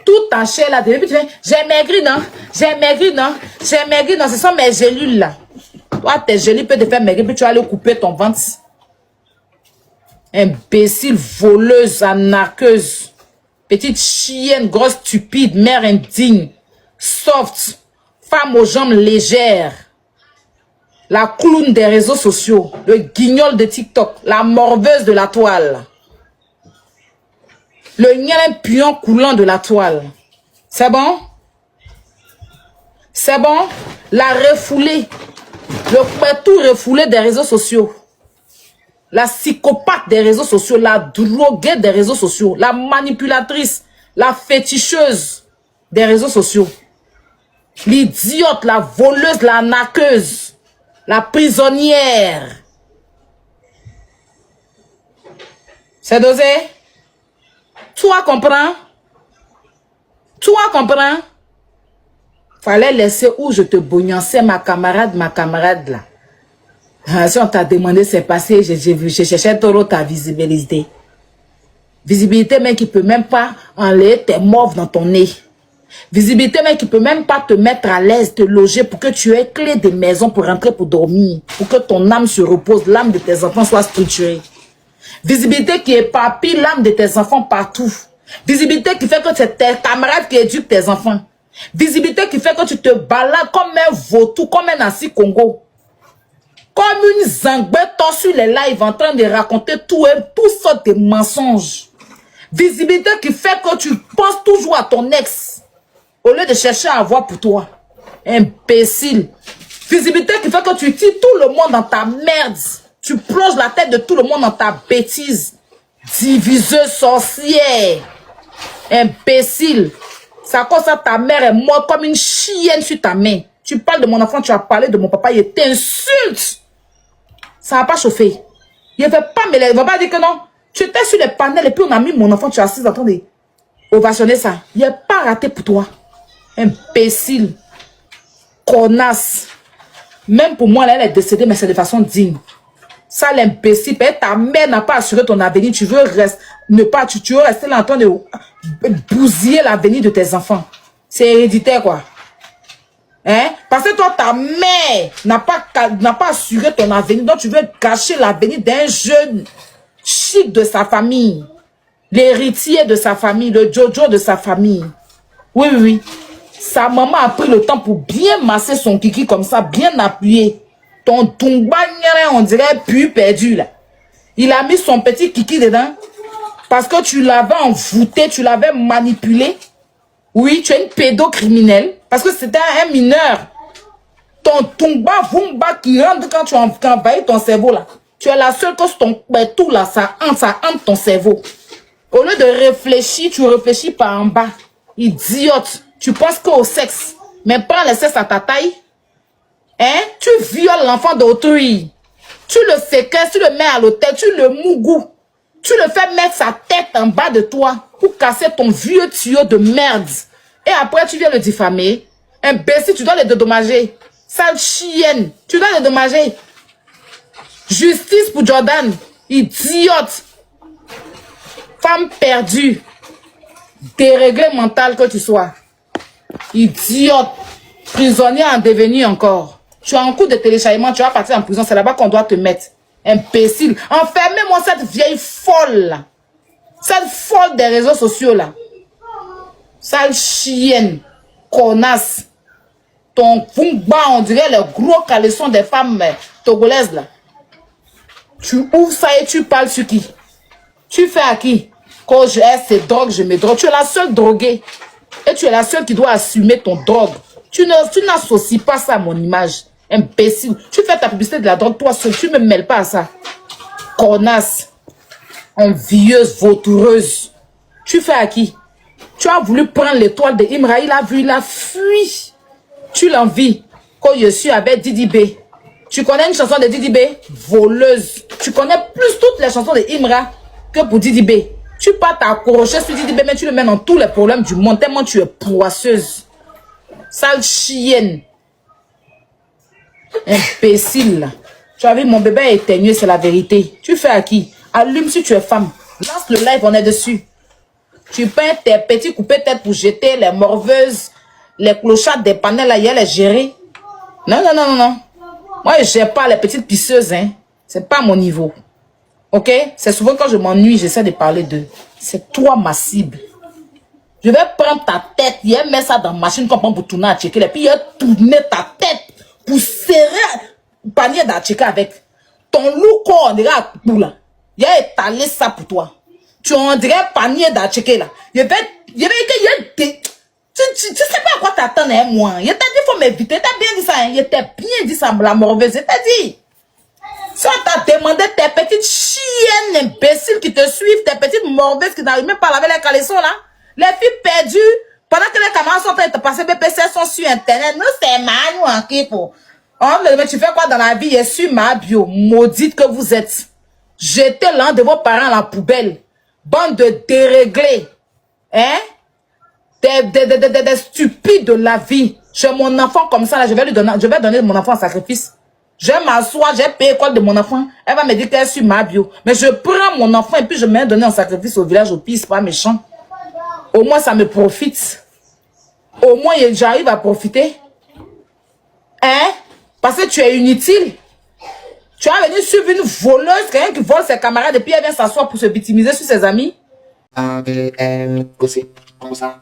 Tout en chair là, depuis tu dis, j'ai maigri, non? J'ai maigri, non? J'ai maigri, non? Ce sont mes gélules là. Toi, tes gélules peuvent te faire maigrir, puis tu vas aller couper ton ventre. Imbécile, voleuse, arnaqueuse. Petite chienne, grosse stupide, mère indigne. Soft. Femme aux jambes légères. La clown des réseaux sociaux. Le guignol de TikTok. La morveuse de la toile. Le nien puant coulant de la toile. C'est bon? C'est bon? La refoulée. Le tout refoulé des réseaux sociaux. La psychopathe des réseaux sociaux. La droguée des réseaux sociaux. La manipulatrice. La féticheuse des réseaux sociaux. L'idiote, la voleuse, la naqueuse. La prisonnière. C'est dosé? Toi comprends? Toi comprends? Fallait laisser où je te bognançais ma camarade là. Ah, si on t'a demandé c'est passé, je cherchais trop ta visibilité. Visibilité même qui peut même pas enlever tes morts dans ton nez. Visibilité même qui peut même pas te mettre à l'aise, te loger pour que tu aies clé de maison pour rentrer pour dormir. Pour que ton âme se repose, l'âme de tes enfants soit structurée. Visibilité qui éparpille l'âme de tes enfants partout. Visibilité qui fait que c'est tes camarades qui éduquent tes enfants. Visibilité qui fait que tu te balades comme un vautour, comme un assis Congo. Comme une zangbette sur les lives en train de raconter tout sortes de mensonges. Visibilité qui fait que tu penses toujours à ton ex. Au lieu de chercher à avoir pour toi. Imbécile. Visibilité qui fait que tu tires tout le monde dans ta merde. Tu plonges la tête de tout le monde dans ta bêtise. Diviseuse sorcière. Imbécile. C'est à cause de ta mère est morte comme une chienne sur ta main. Tu parles de mon enfant, tu as parlé de mon papa, il t'insulte. Ça n'a pas chauffé. Il ne va pas dire que non. Tu étais sur les panels et puis on a mis mon enfant, tu es assise en train de ovationner ça. Il n'est pas raté pour toi. Imbécile. Connasse. Même pour moi, là, elle est décédée, mais c'est de façon digne. Ça, l'imbécile, ta mère n'a pas assuré ton avenir. Tu veux rester, tu veux rester là en train de bousiller l'avenir de tes enfants. C'est héréditaire, quoi. Hein? Parce que toi, ta mère n'a pas assuré ton avenir. Donc, tu veux gâcher l'avenir d'un jeune chic de sa famille. L'héritier de sa famille, le Jojo de sa famille. Oui, oui, oui. Sa maman a pris le temps pour bien masser son kiki comme ça, bien appuyé. Ton tumba, on dirait plus perdu là. Il a mis son petit kiki dedans parce que tu l'avais envoûté, tu l'avais manipulé. Oui, tu es une pédocriminelle parce que c'était un mineur. Ton tumba, vumba qui rentre quand tu envahis ton cerveau là. Tu es la seule cause ton tout là, ça hante ton cerveau. Au lieu de réfléchir, tu réfléchis par en bas. Idiote. Tu penses qu'au sexe. Mais prends le sexe à ta taille. Hein? Tu violes l'enfant d'autrui. Tu le séquestres, tu le mets à l'hôtel, tu le mougou. Tu le fais mettre sa tête en bas de toi pour casser ton vieux tuyau de merde. Et après, tu viens le diffamer. Imbécile, tu dois le dédommager. Sale chienne, tu dois le dédommager. Justice pour Jordan. Idiote. Femme perdue. Déréglé mental que tu sois. Idiote. Prisonnier en devenir encore. Tu as un coup de téléchargement, tu vas partir en prison. C'est là-bas qu'on doit te mettre. Imbécile. Enfermez-moi cette vieille folle là. Cette folle des réseaux sociaux là. Sale chienne. Connasse. Ton fumba, on dirait le gros caleçon des femmes togolaises là. Tu ouvres ça et tu parles sur qui? Tu fais à qui? Quand je hais ces drogues, je me drogue. Tu es la seule droguée. Et tu es la seule qui doit assumer ton drogue. Tu n'associes pas ça à mon image. Imbécile. Tu fais ta publicité de la drogue, toi seul. Tu ne me mêles pas à ça. Connasse. Envieuse, vautoureuse. Tu fais à qui? Tu as voulu prendre l'étoile de Imra. Il a vu, il a fui. Tu l'envies. Quand je suis avec Didi B. Tu connais une chanson de Didi B? Voleuse. Tu connais plus toutes les chansons de Imra que pour Didi B. Tu pars t'accrocher sur Didi B, mais tu le mets dans tous les problèmes du monde. Tellement tu es poisseuse. Sale chienne. Imbécile. Tu as vu, mon bébé est éteigné, c'est la vérité. Tu fais à qui? Allume si tu es femme. Lance le live, on est dessus. Tu peins tes petits coupés tête pour jeter les morveuses, les clochards des panels, là, il y a les gérer. Non, non, non, non, non. Moi, je gère pas les petites pisseuses, hein. C'est pas mon niveau. Ok? C'est souvent quand je m'ennuie, j'essaie de parler d'eux. C'est toi ma cible. Je vais prendre ta tête, il va mettre ça dans la machine comme pour tourner à checker. Et puis il va tourner ta tête pour serrer le panier d'Atcheka avec ton loup corps, on dirait à bout là. Il a étalé ça pour toi. Tu en dirais un panier d'Atcheka là. Tu sais pas à quoi t'attends, hein, moi. Il t'a dit, il faut m'éviter. T'as bien dit ça, hein. Il t'a bien dit ça, la morveuse. Il t'a dit. Si on t'a demandé tes petites chiennes imbéciles qui te suivent, tes petites morveuses qui n'arrivent même pas à laver les caleçons là, les filles perdues, pendant que les camarades sont en train de te passer BPC, elles sont sur internet. Nous, c'est mal, nous, en kipo. Oh, mais tu fais quoi dans la vie? Je suis ma bio, maudite que vous êtes. Jetez l'un de vos parents à la poubelle. Bande de déréglés. Hein? Des stupides de la vie. J'ai mon enfant comme ça, là, je vais donner mon enfant en sacrifice. Je vais m'asseoir, j'ai payé l'école de mon enfant. Elle va me dire qu'elle suit ma bio. Mais je prends mon enfant et puis je vais donner en sacrifice au village, au pire, c'est pas méchant. Au moins, ça me profite. Au moins, j'arrive à profiter. Hein? Parce que tu es inutile. Tu vas venir suivre une voleuse, quelqu'un qui vole ses camarades et puis elle vient s'asseoir pour se victimiser sur ses amis. A, B, M, gossip, comme ça,